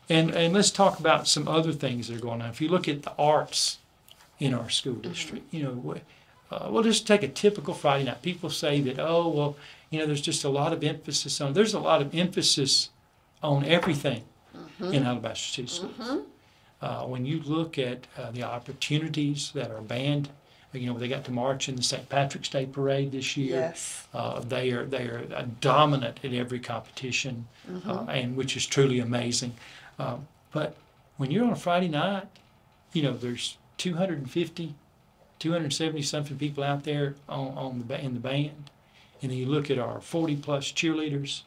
And let's talk about some other things that are going on. If you look at the arts in our school district, you know, we'll just take a typical Friday night. People say that, oh, well, you know, there's just a lot of emphasis on, there's a lot of emphasis on everything in Alabaster City Schools. When you look at the opportunities that are band, you know, they got to march in the St. Patrick's Day Parade this year. Yes. They are dominant at every competition, and which is truly amazing. But when you're on a Friday night, you know, there's 250, 270 something people out there in the band, and then you look at our 40 plus cheerleaders,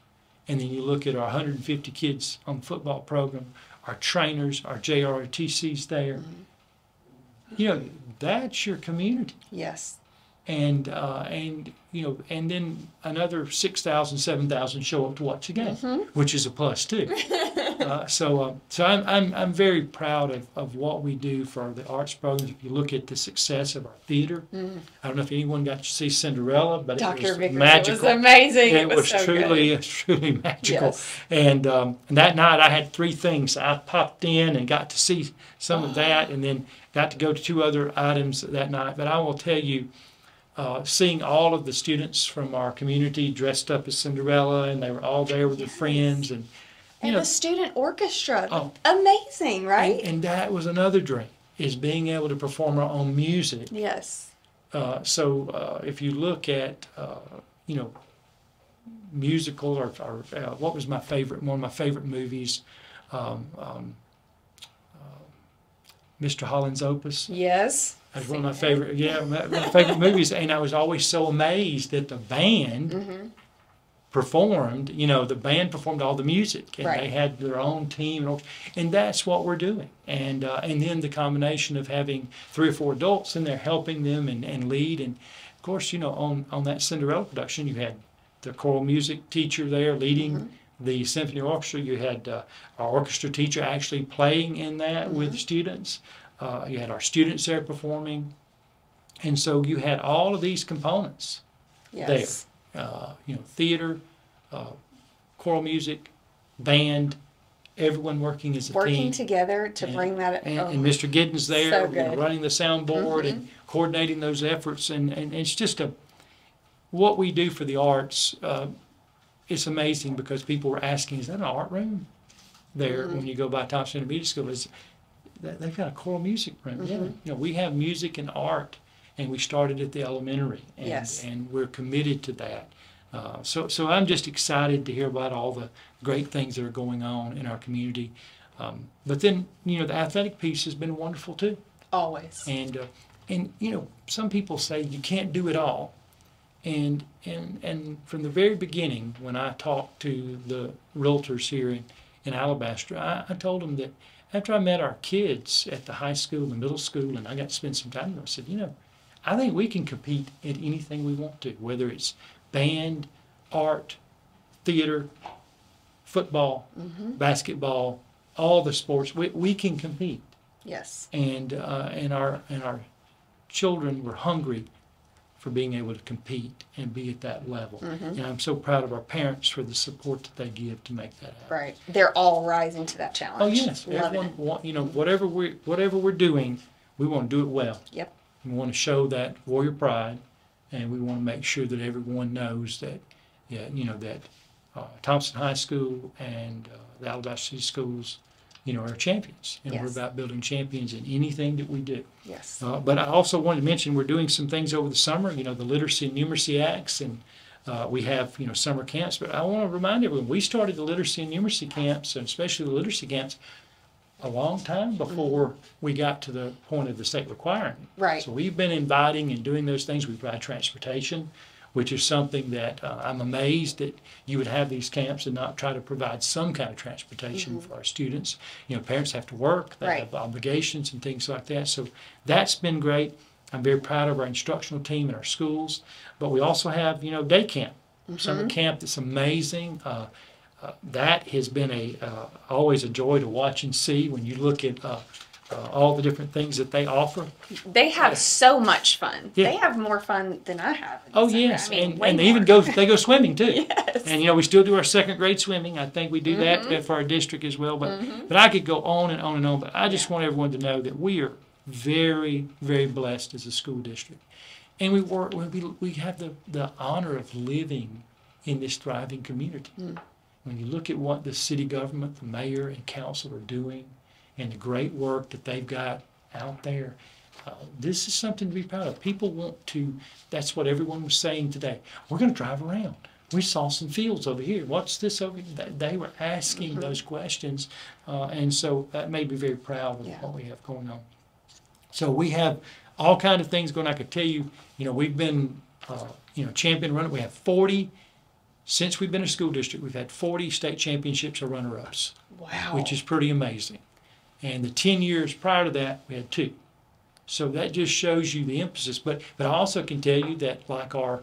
and then you look at our 150 kids on the football program, our trainers, our JROTCs there. You know, that's your community. Yes. And you know, and then another 6,000, 7,000 show up to watch the game, which is a plus too. So I'm very proud of what we do for the arts programs. If you look at the success of our theater, I don't know if anyone got to see Cinderella, but Dr. it was Vickers, magical. it was amazing. It was so truly, good. truly magical. Yes. And that night I had 3 things. I popped in and got to see some of that, and then got to go to 2 other items that night. But I will tell you, seeing all of the students from our community dressed up as Cinderella, and they were all there with their friends, and you know, the student orchestra, Oh. amazing, right? and that was another dream, is being able to perform our own music. Yes. So if you look at you know, musical or what was my favorite, one of my favorite movies, Mr. Holland's Opus. Yes. That's one of my favorite, my favorite movies, and I was always so amazed that the band performed. You know, the band performed all the music, and Right. they had their own team, and that's what we're doing. And then the combination of having 3 or 4 adults in there helping them and lead, and of course, you know, on that Cinderella production, you had the choral music teacher there leading the symphony orchestra. You had our orchestra teacher actually playing in that with students. You had our students there performing, and so you had all of these components Yes. there. You know, theater, choral music, band, everyone working as a Working team. together to bring that. And Mr. Giddens there, So you know, good. running the soundboard and coordinating those efforts, and it's just what we do for the arts. It's amazing because people were asking, is that an art room there when you go by Thompson Intermediate School? They've got a choral music room. Yeah. You know, we have music and art, and we started at the elementary, and, Yes. and we're committed to that. So I'm just excited to hear about all the great things that are going on in our community. But then, you know, the athletic piece has been wonderful too. Always. And you know, some people say you can't do it all. And from the very beginning, when I talked to the realtors here in Alabaster, I told them that after I met our kids at the high school and middle school, and I got to spend some time with them, I said, you know, I think we can compete at anything we want to, whether it's band, art, theater, football, basketball, all the sports. We can compete. Yes. And our children were hungry for being able to compete and be at that level. And I'm so proud of our parents for the support that they give to make that happen. Right. They're all rising to that challenge. Oh yes, Loving everyone. You know, whatever we're doing, we want to do it well. Yep. We want to show that warrior pride, and we want to make sure that everyone knows that, you know, that Thompson High School and the Alabaster City Schools, you know, are champions, and we're Yes. about building champions in anything that we do. Yes. But I also wanted to mention we're doing some things over the summer. You know, the Literacy and Numeracy Acts, and we have, you know, summer camps. But I want to remind everyone, we started the Literacy and Numeracy camps, and especially the literacy camps, a long time before we got to the point of the state requiring it. Right. So we've been inviting and doing those things. We provide transportation, which is something that I'm amazed that you would have these camps and not try to provide some kind of transportation for our students. You know, parents have to work, they Right. have obligations and things like that. So that's been great. I'm very proud of our instructional team in our schools. But we also have, you know, day camp, summer camp that's amazing. That has been always a joy to watch and see when you look at all the different things that they offer. They have so much fun. Yeah. They have more fun than I have. in Oh summer. yes, I mean, way and they more. even go swimming too. Yes. And we still do our second grade swimming. I think we do that for our district as well. But I could go on and on and on. But I just want everyone to know that we are very, very blessed as a school district, and we have the honor of living in this thriving community. When you look at what the city government, the mayor and council are doing, and the great work that they've got out there, this is something to be proud of. People want to, that's what everyone was saying today. We're going to drive around. We saw some fields over here. What's this over here? They were asking those questions. And so that made me very proud of what we have going on. So we have all kinds of things going on. I could tell you, we've been, champion runner. We have 40, since we've been a school district, we've had 40 state championships or runner-ups. Wow. Which is pretty amazing. And the 10 years prior to that, we had 2. So that just shows you the emphasis. But I also can tell you that like our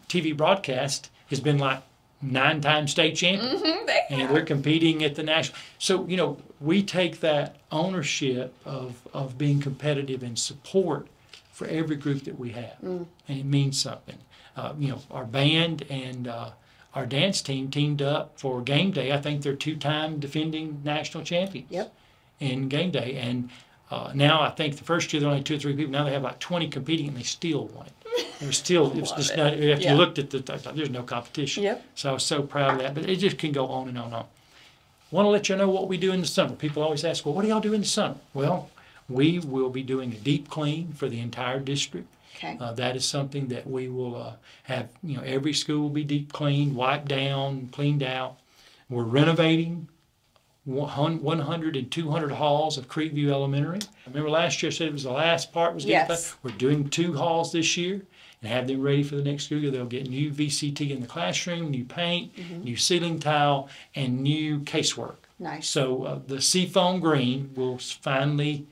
TV broadcast has been like 9-time state champion. And they're competing at the national. So, we take that ownership of being competitive and support for every group that we have. And it means something. Our band and our dance team teamed up for game day. I think they're 2-time defending national champions. Yep. In game day. And now I think the first year there were only 2 or 3 people. Now they have like 20 competing and they still won it. They're still, it's just not, after you looked at there's no competition. Yep. So I was so proud of that. But it just can go on and on and on. Want to let you know what we do in the summer. People always ask, well, what do y'all do in the summer? Well, we will be doing a deep clean for the entire district. Okay. That is something that we will have, every school will be deep cleaned, wiped down, cleaned out. We're renovating 100 and 200 halls of Creekview Elementary. I remember last year I said it was the last part was getting done. We're doing 2 halls this year and have them ready for the next school year. They'll get new VCT in the classroom, new paint, new ceiling tile, and new casework. Nice. So the seafoam green will finally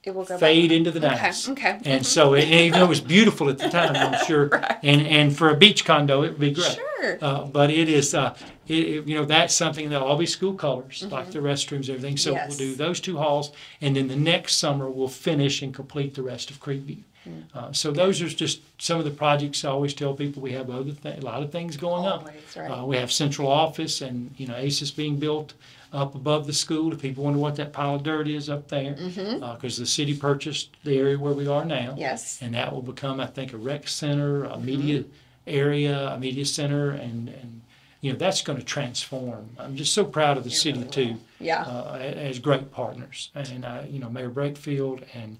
it will go fade back. into the 90s. Okay. And so, even though it was beautiful at the time, I'm sure, and for a beach condo, it would be great. Sure. But it is, that's something that'll all be school colors, like the restrooms, everything. So we'll do those 2 halls, and then the next summer we'll finish and complete the rest of Creekview. So those are just some of the projects I always tell people. We have a lot of things going on. Right. We have central office and ACES being built up above the school. If people wonder what that pile of dirt is up there, because the city purchased the area where we are now. Yes. And that will become, I think, a rec center, a media area, a media center, and that's going to transform. I'm just so proud of the city really too. Yeah. As great partners, and Mayor Brakefield and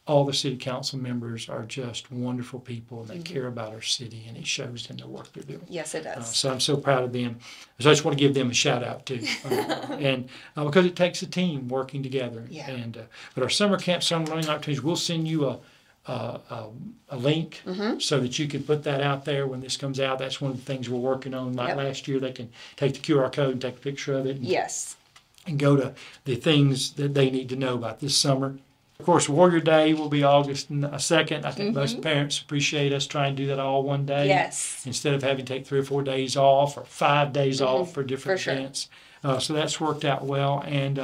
all the city council members are just wonderful people, and they care about our city, and it shows in the work they're doing. Yes, it does. So I'm so proud of them. So I just want to give them a shout out too, and because it takes a team working together. Yeah. And but our summer camp, summer learning opportunities, we'll send you a link so that you can put that out there when this comes out. That's one of the things we're working on. Like last year, they can take the QR code and take a picture of it. And go to the things that they need to know about this summer. Of course, Warrior Day will be August 2nd. I think most parents appreciate us trying to do that all one day. Yes. Instead of having to take 3 or 4 days off or 5 days off for different events. So that's worked out well. And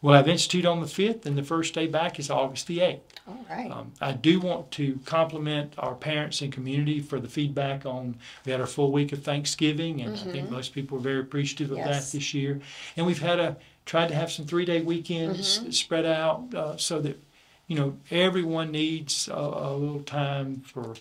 we'll have Institute on the 5th, and the first day back is August the 8th. All right. I do want to compliment our parents and community for the feedback on, we had our full week of Thanksgiving, and I think most people were very appreciative of that this year. And we've had tried to have some 3-day weekends spread out so that, everyone needs a little time for,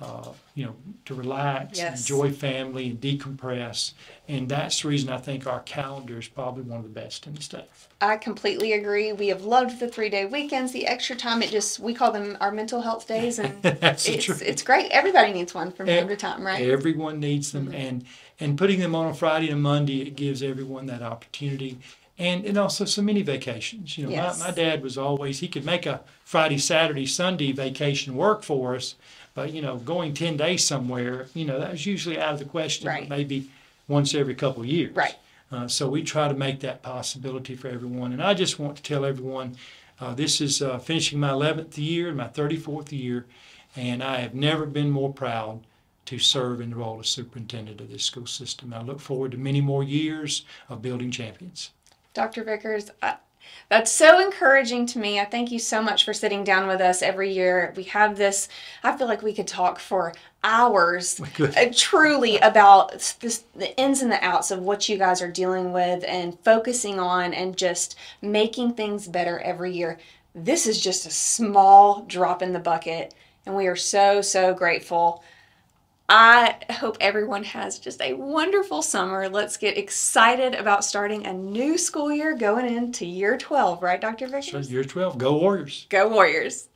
to relax and enjoy family and decompress. And that's the reason I think our calendar is probably one of the best in the state. I completely agree. We have loved the 3-day weekends, the extra time. We call them our mental health days, and it's great. Everybody needs one from time to time, right? Everyone needs them, and putting them on a Friday and a Monday, it gives everyone that opportunity. And also some mini vacations. My dad was always, he could make a Friday, Saturday, Sunday vacation work for us, but, going 10 days somewhere, that was usually out of the question, but maybe once every couple of years. Right. So we try to make that possibility for everyone. And I just want to tell everyone, this is finishing my 11th year, my 34th year, and I have never been more proud to serve in the role of superintendent of this school system. I look forward to many more years of building champions. Dr. Vickers, That's so encouraging to me. I thank you so much for sitting down with us every year. We have this, I feel like we could talk for hours truly about this, the ins and the outs of what you guys are dealing with and focusing on and just making things better every year. This is just a small drop in the bucket, and we are so, so grateful. I hope everyone has just a wonderful summer. Let's get excited about starting a new school year going into year 12, right, Dr. Vickers? So year 12, go Warriors. Go Warriors.